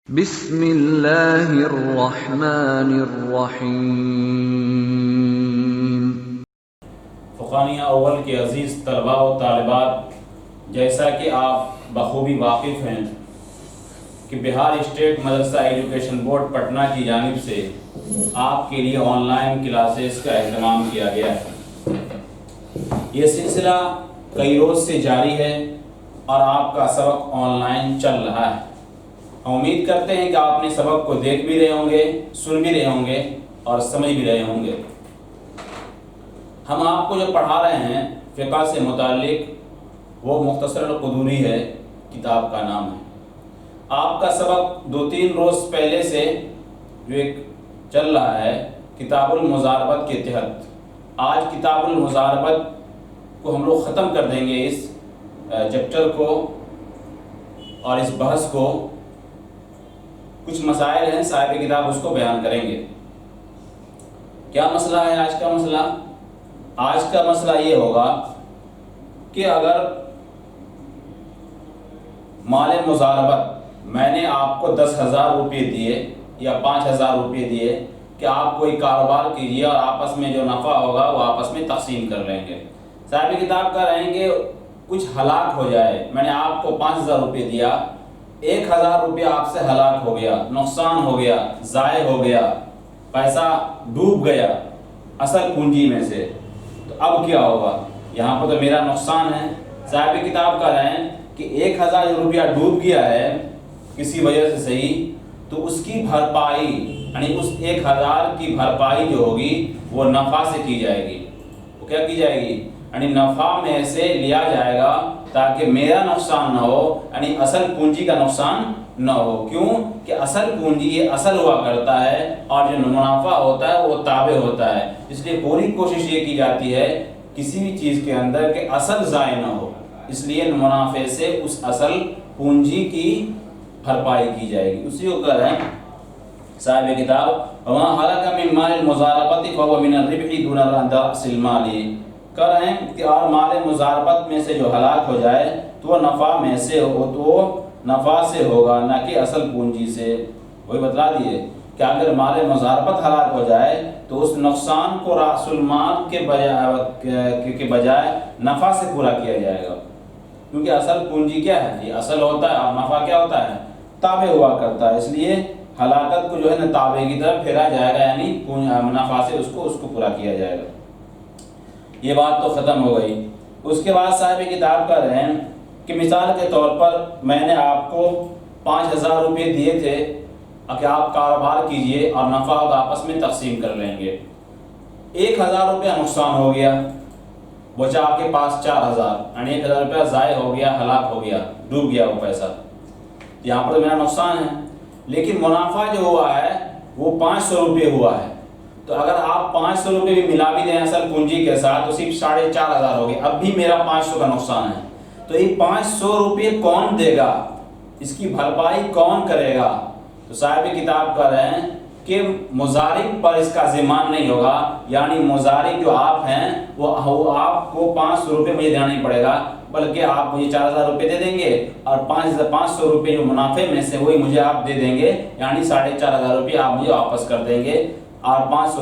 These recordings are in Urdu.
بسم اللہ الرحمن الرحیم۔ فقانیہ اول کے عزیز طلباء و طالبات، جیسا کہ آپ بخوبی واقف ہیں کہ بہار اسٹیٹ مدرسہ ایجوکیشن بورڈ پٹنہ کی جانب سے آپ کے لیے آن لائن کلاسز کا اہتمام کیا گیا ہے۔ یہ سلسلہ کئی روز سے جاری ہے اور آپ کا سبق آن لائن چل رہا ہے۔ ہم امید کرتے ہیں کہ آپ نے سبق کو دیکھ بھی رہے ہوں گے، سن بھی رہے ہوں گے اور سمجھ بھی رہے ہوں گے۔ ہم آپ کو جو پڑھا رہے ہیں فقہ سے متعلق، وہ مختصر القدوری ہے، کتاب کا نام ہے۔ آپ کا سبق 2-3 روز پہلے سے جو ایک چل رہا ہے کتاب المضاربت کے تحت۔ آج کتاب المضاربت کو ہم لوگ ختم کر دیں گے، اس چیپٹر کو اور اس بحث کو۔ کچھ مسائل ہیں، صاحب کتاب اس کو بیان کریں گے۔ کیا مسئلہ ہے آج کا مسئلہ؟ آج کا مسئلہ یہ ہوگا کہ اگر مال مضاربت میں نے آپ کو 10,000 روپے دیے یا 5,000 روپے دیے کہ آپ کوئی کاروبار کیجیے اور آپس میں جو نفع ہوگا وہ آپس میں تقسیم کر لیں گے۔ صاحب کتاب کا رہیں گے کچھ ہلاک ہو جائے، میں نے آپ کو 5,000 روپے دیا، 1,000 روپے آپ سے ہلاک ہو گیا، نقصان ہو گیا، ضائع ہو گیا، پیسہ ڈوب گیا اصل پونجی میں سے، تو اب کیا ہوگا؟ یہاں پر تو میرا نقصان ہے۔ صاحب کتاب کا رہیں کہ 1,000 روپیہ ڈوب گیا ہے کسی وجہ سے صحیح، تو اس کی بھرپائی یعنی اس 1,000 کی بھرپائی جو ہوگی وہ نفع سے کی جائے گی۔ وہ کیا کی جائے گی؟ یعنی نفع میں سے لیا جائے گا تاکہ میرا نقصان نہ ہو، یعنی اصل پونجی کا نقصان نہ ہو۔ کیوں کہ اصل پونجی یہ اصل ہوا کرتا ہے اور جو منافع ہوتا ہے وہ تابع ہوتا ہے۔ اس لیے پوری کوشش یہ کی جاتی ہے کسی بھی چیز کے اندر کہ اصل ضائع نہ ہو، اس لیے منافع سے اس اصل پونجی کی بھرپائی کی جائے گی۔ اسی کو کہہ رہے ہیں صاحب کتاب وَمَا هَلَكَ مِن مَالِ الْمُضَارَبَةِ فَهُوَ مِنَ الرِّبْحِ دُونَ رَأْسِ الْمَالِ۔ کہہ رہے ہیں کہ اور مال مضاربت میں سے جو ہلاک ہو جائے تو وہ نفع میں سے ہو، تو وہ نفع سے ہوگا نہ کہ اصل پونجی سے۔ وہی بتلا دیے کہ اگر مال مضاربت ہلاک ہو جائے تو اس نقصان کو رأس المال کے بجائے نفع سے پورا کیا جائے گا، کیونکہ اصل پونجی کیا ہے؟ یہ اصل ہوتا ہے اور نفع کیا ہوتا ہے؟ تابع ہوا کرتا ہے۔ اس لیے ہلاکت کو جو ہے نا تابع کی طرف پھیرا جائے گا، یعنی منافع سے اس کو پورا کیا جائے گا۔ یہ بات تو ختم ہو گئی۔ اس کے بعد صاحب کتاب کا رہے ہیں کہ مثال کے طور پر میں نے آپ کو 5,000 روپے دیے تھے کہ آپ کاروبار کیجئے اور نفع ہوگا آپس میں تقسیم کر لیں گے۔ 1,000 روپیہ نقصان ہو گیا، بچا آپ کے پاس 4,000، یعنی 1,000 روپیہ ضائع ہو گیا، ہلاک ہو گیا، ڈوب گیا وہ پیسہ۔ یہاں پر میرا نقصان ہے، لیکن منافع جو ہوا ہے وہ 500 روپے ہوا ہے۔ تو اگر آپ 500 روپے بھی ملا بھی دیں اصل پونجی کے ساتھ تو صرف 4,500 ہو گئے، اب بھی میرا 500 کا نقصان ہے۔ تو یہ 500 روپے کون دے گا؟ اس کی بھرپائی کون کرے گا؟ تو صاحب کتاب کہہ رہے ہیں کہ مضارب پر اس کا ضمان نہیں ہوگا، یعنی مضارب جو آپ ہیں وہ آپ کو 500 روپے مجھے دینا نہیں پڑے گا، بلکہ آپ مجھے 4,000 روپے دے دیں گے اور 500 روپے جو منافع میں سے وہی مجھے آپ دے دیں گے، یعنی 4,500 روپے آپ مجھے واپس کر دیں گے، اور 500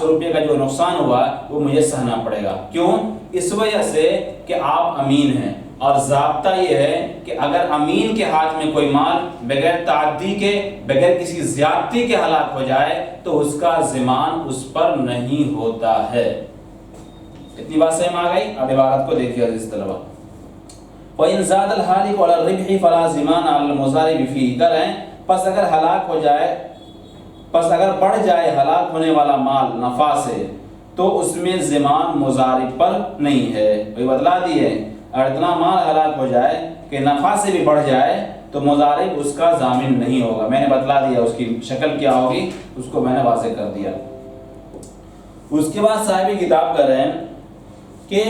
روپے کا جو نقصان ہوا وہ مجھے سہنا پڑے گا۔ کیوں؟ اس وجہ سے کہ آپ امین ہیں، اور ضابطہ یہ ہے کہ اگر امین کے ہاتھ میں کوئی مال بغیر تعدی کے، بغیر کسی زیادتی کے ہلاک ہو جائے تو اس کا ضمان اس پر نہیں ہوتا ہے۔ اتنی بات سمجھ آ گئی؟ اب عبارت کو دیکھیے عزیز طلبہ۔ وَإِنْ زَادَ الْهَالِكُ عَلَى الرِّبْحِ فَلَا ضِمَانَ عَلَى الْمُضَارِبِ فِيهِ۔ کر رہے ہیں پس اگر ہلاک ہو جائے، پس اگر بڑھ جائے ہلاک ہونے والا مال نفع سے تو اس میں ضمان مضارب پر نہیں ہے۔ وہی بتلا دیے اگر اتنا مال ہلاک ہو جائے کہ نفع سے بھی بڑھ جائے تو مضارب اس کا ضامن نہیں ہوگا۔ میں نے بتلا دیا اس کی شکل کیا ہوگی، اس کو میں نے واضح کر دیا۔ اس کے بعد صاحب کتاب کر رہے ہیں کہ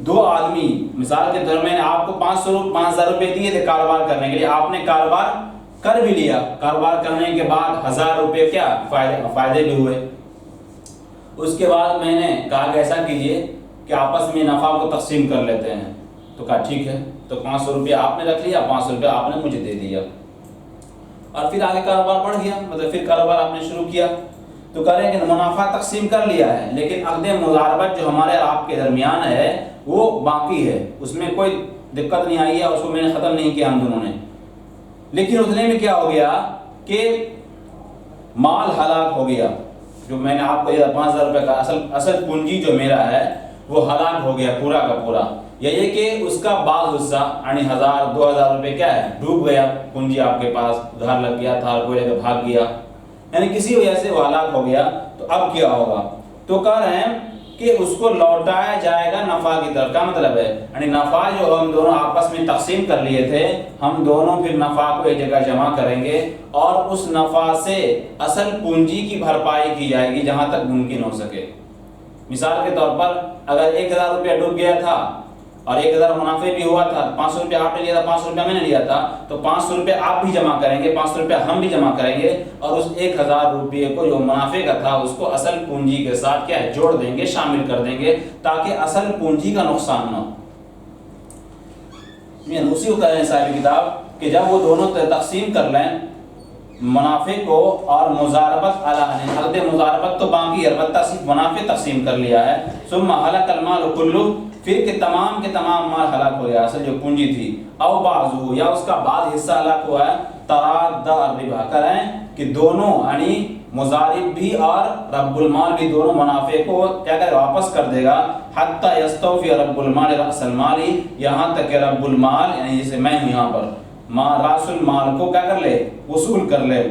دو آدمی، مثال کے طور میں نے آپ کو 5,000 روپے دیے تھے کاروبار کرنے کے لیے، آپ نے کاروبار کر بھی لیا، کاروبار کرنے کے بعد 1,000 روپے کیا فائدے بھی ہوئے۔ اس کے بعد میں نے کہا کہ ایسا کیجئے کہ آپس میں نفع کو تقسیم کر لیتے ہیں، تو کہا ٹھیک ہے، تو 500 روپیہ آپ نے رکھ لیا، 500 روپیہ آپ نے مجھے دے دیا، اور پھر آگے کاروبار بڑھ گیا، مطلب پھر کاروبار آپ نے شروع کیا، تو کہہ رہے ہیں کہ منافع تقسیم کر لیا ہے، لیکن عقد مضاربت جو ہمارے اور آپ کے درمیان ہے وہ باقی ہے، اس میں کوئی دقت نہیں آئی ہے، اور اس کو میں نے ختم نہیں کیا ہم دونوں نے، لیکن اتنے میں کیا ہو گیا کہ مال ہلاک ہو گیا، جو میں نے آپ کو دیا 5000 روپے کا اصل پونجی جو میرا ہے وہ ہلاک ہو گیا پورا کا پورا، یہ کہ اس کا بعض حصہ یعنی 1000 2000 روپے کیا ہے ڈوب گیا، پونجی آپ کے پاس ادھار لگ گیا تھا، کوئی لے کے بھاگ گیا، یعنی کسی وجہ سے وہ ہلاک ہو گیا، تو اب کیا ہوگا؟ تو کہہ رہے ہیں کہ اس کو لوٹایا جائے گا نفع کی طرف۔ کیا مطلب ہے؟ یعنی نفع جو ہم دونوں آپس میں تقسیم کر لیے تھے، ہم دونوں پھر نفع کو ایک جگہ جمع کریں گے، اور اس نفع سے اصل پونجی کی بھرپائی کی جائے گی جہاں تک ممکن ہو سکے۔ مثال کے طور پر اگر 1000 روپیہ ڈوب گیا تھا اور 1000 منافع بھی ہوا تھا، 500 روپیہ آپ نے لیا تھا، 500 روپیہ میں نے لیا تھا، تو 500 روپیہ آپ بھی جمع کریں گے، 500 روپیہ ہم بھی جمع کریں گے، اور اس 1000 روپیے کو جو منافع کا تھا اس کو اصل پونجی کے ساتھ کیا ہے جوڑ دیں گے، شامل کر دیں گے، تاکہ اصل پونجی کا نقصان نہ ہو۔ اسی کو کہہ رہے ہیں صاحب کتاب کہ جب وہ دونوں تقسیم کر لیں منافع کو اور مضاربت علیہ، عقد مضاربت تو باقی ہے، البتہ صرف منافع تقسیم کر لیا ہے، ثم ہلک المال کلہ، پھر کہ تمام کے تمام مال ہلاک ہو گیا، اصل جو پونجی تھی، او بعضہ، یا اس کا بعض حصہ ہلاک ہوا ہے، تراد الربا، کریں کہ دونوں یعنی مضارب بھی اور رب المال بھی دونوں منافع کو کیا کرے واپس کر دے گا، حتی یستوفی رب المال رأس المال، یہاں تک کہ رب المال یعنی جیسے میں ہوں یہاں پر راس المال کو کیا کر لے وصول کر لے،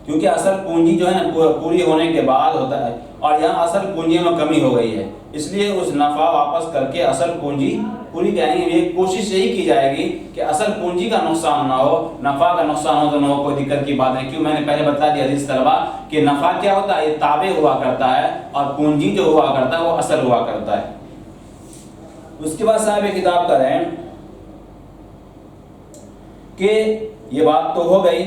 کیونکہ اصل پونجی جو ہے نا پوری ہونے کے بعد ہوتا ہے، اور یہاں اصل پونجی میں کمی ہو گئی ہے، اس لیے اس نفع واپس کر کے اصل پونجی پوری کریں گے۔ یہ کوشش یہی کی جائے گی کہ اصل پونجی کا نقصان نہ ہو، نفع کا نقصان ہو تو نہ ہو، کوئی دقت کی بات نہیں، کیوں میں نے پہلے بتا دیا عزیز طلبہ کہ نفع کیا ہوتا ہے، یہ تابع ہوا کرتا ہے، اور پونجی جو ہوا کرتا ہے وہ اصل ہوا کرتا ہے۔ اس کے بعد صاحب کتاب کر رہے ہیں کہ یہ بات تو ہو گئی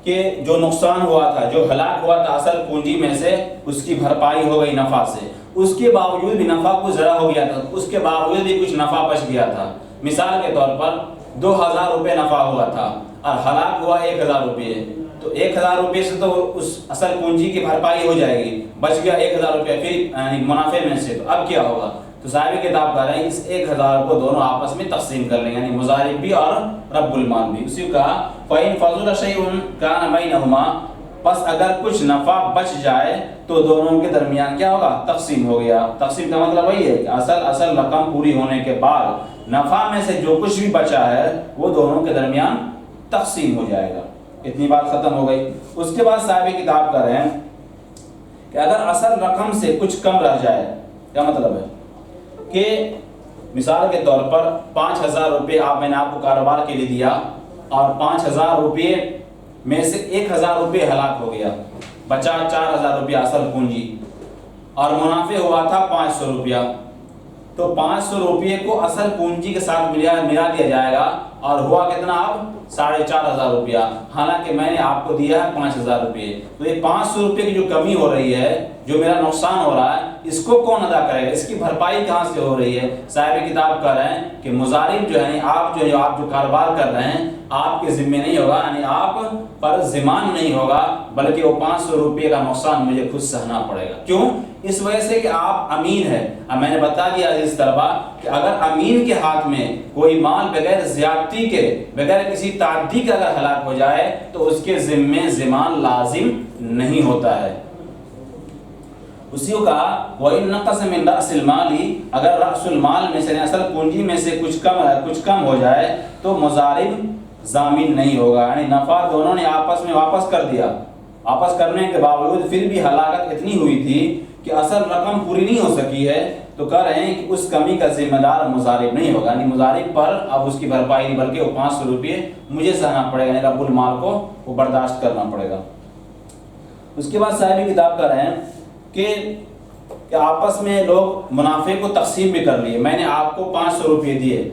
کہ جو نقصان ہوا تھا، جو ہلاک ہوا تھا اصل پونجی میں سے، اس کی بھرپائی ہو گئی نفع سے، اس کے باوجود بھی نفع کچھ ذرا ہو گیا تھا، اس کے باوجود بھی کچھ نفع بچ گیا تھا۔ مثال کے طور پر 2000 روپے نفع ہوا تھا اور ہلاک ہوا 1000 روپے، تو 1000 روپے سے تو اس اصل پونجی کی بھرپائی ہو جائے گی، بچ گیا 1000 روپے پھر یعنی منافع میں سے، تو اب کیا ہوگا؟ تو صاحب کتاب کہہ رہے ہیں اس 1000 کو دونوں آپس میں تقسیم کر لیں گے، یعنی مضارب بھی اور رب المال بھی۔ اسی کو کہا فَإِن فَضُلَ شَيْءٌ كَانَ بَيْنَهُمَا، پس اگر کچھ نفع بچ جائے تو دونوں کے درمیان کیا ہوگا؟ تقسیم ہو گیا۔ تقسیم کا مطلب وہی ہے کہ اصل رقم پوری ہونے کے بعد نفع میں سے جو کچھ بھی بچا ہے وہ دونوں کے درمیان تقسیم ہو جائے گا۔ اتنی بات ختم ہو گئی۔ اس کے بعد صاحب کتاب کر رہے ہیں کہ اگر اصل رقم سے کچھ کم رہ جائے، کیا مطلب ہے کہ مثال کے طور پر 5000 روپے میں نے آپ کو کاروبار کے لیے دیا، اور 5000 روپے میں سے 1000 روپے ہلاک ہو گیا، بچا 4000 روپیہ اصل پونجی، اور منافع ہوا تھا 500 روپیہ، تو 500 روپے کو اصل پونجی کے ساتھ ملا دیا جائے گا، اور ہوا کتنا اب 4500 روپیہ، حالانکہ میں نے آپ کو دیا ہے 5000 روپے، تو یہ 500 روپے کی جو کمی ہو رہی ہے، جو میرا نقصان ہو رہا ہے، اس کو کون ادا کرے گا؟ اس کی بھرپائی کہاں سے ہو رہی ہے؟ صاحب کتاب کہہ رہے ہیں کہ مضارب جو ہے آپ جو کاروبار کر رہے ہیں آپ کے ذمہ نہیں ہوگا، یعنی آپ پر ضمان نہیں ہوگا، بلکہ وہ 500 روپے کا نقصان مجھے خود سہنا پڑے گا۔ کیوں؟ اس وجہ سے کہ آپ امین ہیں۔ اب میں نے بتا دیا عزیز طلبہ کہ اگر امین کے ہاتھ میں کوئی مال بغیر زیادتی کے، بغیر کسی تعدی کے اگر ہلاک ہو جائے تو اس کے ذمے ضمان لازم نہیں ہوتا ہے۔ اسی کو کہا وَإِن نَقَصَ مِن رَأْسِ الْمَالِ، اگر رأس المال میں سے اصل پونجی میں سے کچھ کم ہو جائے تو مضارب ضامن نہیں ہوگا، یعنی نفع دونوں نے آپس میں واپس کر دیا، واپس کرنے کے باوجود پھر بھی ہلاکت اتنی ہوئی تھی کہ اصل رقم پوری نہیں ہو سکی ہے، تو کہہ رہے ہیں کہ اس کمی کا ذمہ دار مضارب نہیں ہوگا، یعنی مضارب پر اب اس کی بھرپائی نہیں بلکہ وہ 500 روپے مجھے سہنا پڑے گا، یعنی رب المال کو وہ برداشت کرنا پڑے گا۔ اس کے بعد صاحب کتاب کر رہے ہیں کہ آپس میں لوگ منافع کو تقسیم بھی کر لیے، میں نے آپ کو 500 روپے دیے،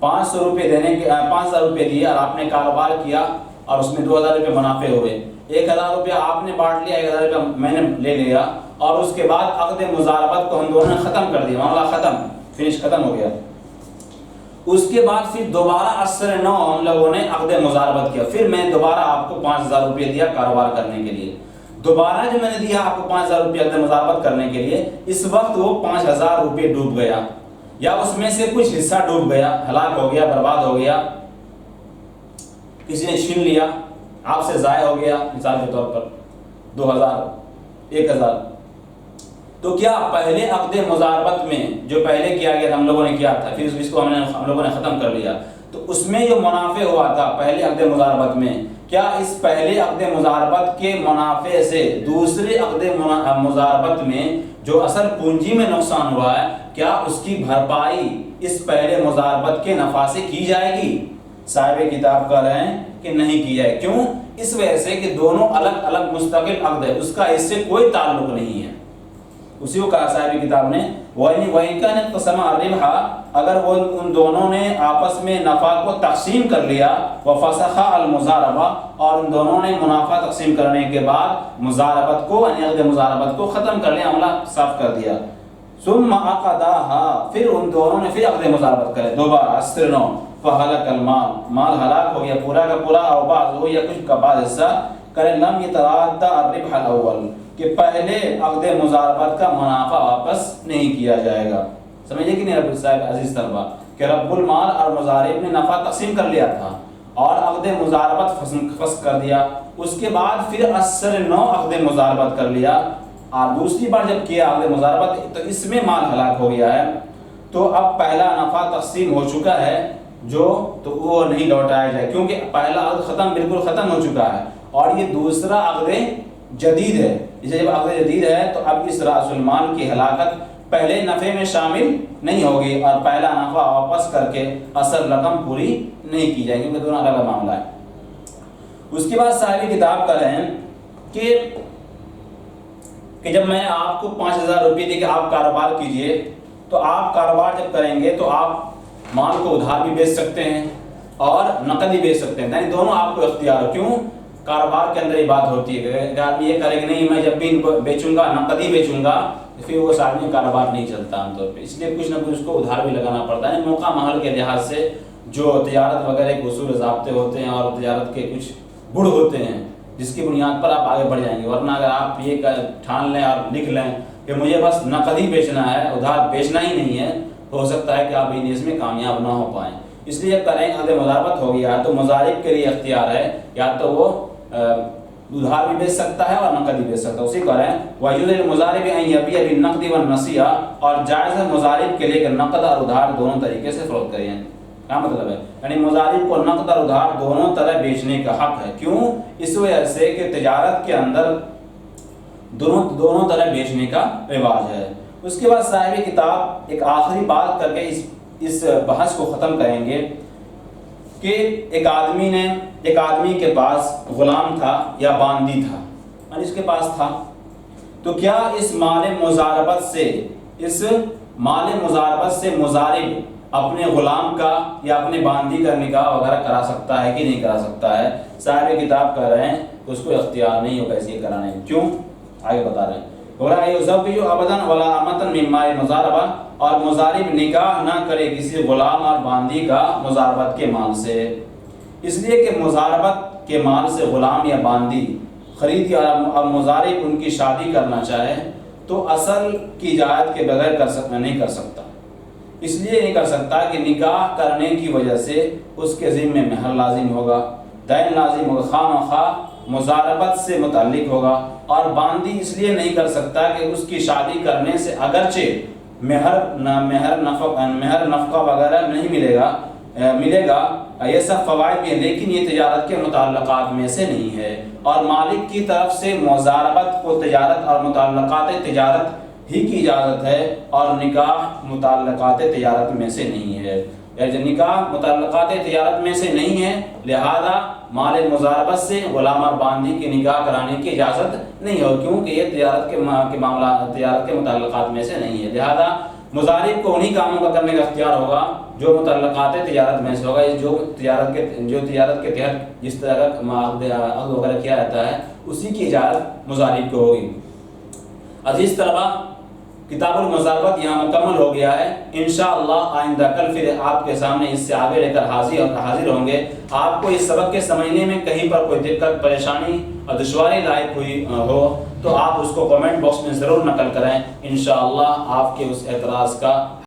500 روپے دینے کے 5000 روپے دیے، اور آپ نے کاروبار کیا اور اس میں 2000 روپے منافع ہوئے، 1000 روپیہ آپ نے بانٹ لیا، 1000 روپیہ میں نے لے لیا، اور اس کے بعد عقد مضاربت کو ہم دونوں نے ختم کر دیا، معاملہ ختم، فنش ختم ہو گیا. اس کے بعد پھر دوبارہ اثر نو ہم لوگوں نے عقد مضاربت کیا. پھر میں دوبارہ آپ کو 5,000 روپے دیا کاروبار کرنے کے لیے. دوبارہ جو میں نے دیا آپ کو 5,000 روپے عقد مضاربت کرنے کے لیے، اس وقت وہ 5,000 روپے ڈوب گیا، یا اس میں سے کچھ حصہ ڈوب گیا، ہلاک ہو گیا، برباد ہو گیا، کسی نے چھین لیا، آپ سے ضائع ہو گیا. مثال کے طور پر 2,000 1,000. تو کیا پہلے عقد مضاربت میں جو پہلے کیا گیا تھا، ہم لوگوں نے کیا تھا، پھر اس کو ہم لوگوں نے ختم کر لیا، تو اس میں جو منافع ہوا تھا پہلے عقد مضاربت میں، کیا اس پہلے عقد مضاربت کے منافع سے دوسرے عقد مضاربت میں جو اصل پونجی میں نقصان ہوا ہے، کیا اس کی بھرپائی اس پہلے مضاربت کے نفع سے کی جائے گی؟ صاحب کتاب کہہ رہے ہیں کہ نہیں کی جائے. کیوں؟ اس وجہ سے کہ دونوں الگ الگ مستقل عقد ہے، اس کا اس سے کوئی تعلق نہیں ہے. اسی کو کہا صاحب کتاب نے وَإِنْ كَانَ اقْتَسَمَا الرِّبْحَ، اگر وہ ان دونوں نے آپس میں نفع کو تقسیم کر لیا، وَفَسَخَ الْمُضَارَبَةَ، اور ان دونوں نے منافع تقسیم کرنے کے بعد مضاربت کو یعنی عقد مضاربت کو ختم کر لیا، عملہ صاف کر دیا. ثُمَّ عَقَدَاهَا، پھر ان دونوں نے پھر عقد مضاربت کرے دوبارہ اَسْرِنَوْ فَهَلَكَ الْمَالُ، مال ہلاک ہو گیا پورا کا پورا، اور بعض ہو یا کچھ کا بعض حصہ، کرے لم يتراد الربح الاول، کہ پہلے عقد مضاربت کا منافع واپس نہیں کیا جائے گا. سمجھے کہ نہیں رب صاحب عزیز طلبہ، کہ رب المال اور مضارب نے نفع تقسیم کر لیا تھا اور عقد مضاربت فسخ کر دیا، اس کے بعد پھر اثر نو عقد مضاربت کر لیا، اور دوسری بار جب کیا عقد مضاربت تو اس میں مال ہلاک ہو گیا ہے، تو اب پہلا نفع تقسیم ہو چکا ہے جو تو وہ نہیں لوٹایا جائے، کیونکہ پہلا عقد بالکل ختم ہو چکا ہے، اور یہ دوسرا عقد جدید ہے. اسے جب عقد جدید ہے تو اب اس راس المال کی ہلاکت پہلے نفع میں شامل نہیں ہوگی، اور پہلا نفع واپس کر کے اصل رقم پوری نہیں کی جائے گی، کیونکہ دونوں الگ الگ معاملہ ہے. اس کے بعد صاحب کتاب کر رہے ہیں کہ جب میں آپ کو 5,000 روپے دے کے آپ کاروبار کیجئے، تو آپ کاروبار جب کریں گے تو آپ مال کو ادھار بھی بیچ سکتے ہیں اور نقد بھی بیچ سکتے ہیں، یعنی دونوں آپ کو اختیار ہو. کیوں؟ کاروبار کے اندر یہ بات ہوتی ہے کہ آدمی یہ کرے کہ نہیں میں جب بھی ان کو بیچوں گا نقد ہی بیچوں گا، پھر وہ آدمی کاروبار نہیں چلتا عام طور پہ، اس لیے کچھ نہ کچھ اس کو ادھار بھی لگانا پڑتا ہے. موقع محل کے لحاظ سے جو تجارت وغیرہ کے اصول ضابطے ہوتے ہیں اور تجارت کے کچھ گڑ ہوتے ہیں جس کی بنیاد پر آپ آگے بڑھ جائیں گے، ورنہ اگر آپ یہ ٹھان لیں اور لکھ لیں کہ مجھے بس نقد ہی بیچنا ہے، ادھار بیچنا ہی نہیں ہے، تو ہو سکتا ہے کہ آپ بزنس میں کامیاب نہ ہو پائیں. اس لیے جب کریں عقد مضاربت ہو گیا تو مضارب کے لیے اختیار ہے، یا تو وہ ادھار بھی بیچ سکتا ہے اور نقد بھی بیچ سکتا ہے. اسی کو رہے ہیں وَيَجُوزُ لِلْمُضَارِبِ أَنْ يَبِيعَ بِالنَّقْدِ وَالنَّصِيحَةِ، اور جائز ہے مضارب کے لیے کہ نقد اور ادھار دونوں طریقے سے فروخت کریں. کیا مطلب ہے؟ یعنی مضارب کو نقد اور ادھار دونوں طرح بیچنے کا حق ہے. کیوں؟ اس وجہ سے کہ تجارت کے اندر دونوں طرح بیچنے کا رواج ہے. اس کے بعد صاحب کتاب ایک آخری بات کر کے اس بحث کو ختم کریں گے کہ ایک آدمی کے پاس غلام تھا یا باندی تھا، اور اس کے پاس تھا، تو کیا اس مال مضاربت سے مضارب اپنے غلام کا یا اپنے باندی کا نکاح وغیرہ کرا سکتا ہے کہ نہیں کرا سکتا ہے؟ صاحب کتاب کہہ رہے ہیں کہ اس کو اختیار نہیں ہوگا ایسے کرانے. کیوں؟ آگے بتا رہے ہیں وَلَا يُزَوِّجُ أَبَدًا وَلَا أَمَةً مِّن مَالِ الْمُضَارَبَةِ، اور مضارب نکاح نہ کرے کسی غلام اور باندی کا مضاربت کے مال سے، اس لیے کہ مضاربت کے مال سے غلام یا باندی خرید یا اب مضارب ان کی شادی کرنا چاہے تو اصل کی اجازت کے بغیر نہیں کر سکتا. اس لیے نہیں کر سکتا کہ نکاح کرنے کی وجہ سے اس کے ذمے مہر لازم ہوگا، دین لازم ہوگا، خواہ مخواہ مضاربت سے متعلق ہوگا. اور باندی اس لیے نہیں کر سکتا کہ اس کی شادی کرنے سے اگرچہ مہر نفقہ وغیرہ نہیں ملے گا یہ سب فوائد بھی ہیں، لیکن یہ تجارت کے متعلقات میں سے نہیں ہے، اور مالک کی طرف سے مضاربت کو تجارت اور متعلقات تجارت ہی کی اجازت ہے، اور نکاح متعلقات تجارت میں سے نہیں ہے. جب نکاح متعلقات تجارت میں سے نہیں ہے، لہذا مال مضاربت سے غلام اور باندی کی نکاح کرانے کی اجازت نہیں ہو، کیونکہ یہ تجارت کے معاملات تجارت کے متعلقات میں سے نہیں ہے. لہذا مضارب کو انہی کاموں کا کرنے کا اختیار ہوگا جو متعلقات تجارت میں سے ہوگا، جو تجارت کے تحت جس طرح کا عقد وغیرہ کیا جاتا ہے اسی کی اجازت مضارب کو ہوگی. عزیز طلبہ، کتاب المضاربت یہاں مکمل ہو گیا ہے. انشاءاللہ آئندہ کل پھر آپ کے سامنے اس سے آگے لے کر حاضر ہوں گے. آپ کو اس سبق کے سمجھنے میں کہیں پر کوئی دقت پریشانی اور دشواری لاحق ہوئی ہو تو آپ اس کو کمنٹ باکس میں ضرور نقل کریں. انشاءاللہ آپ کے اس اعتراض کا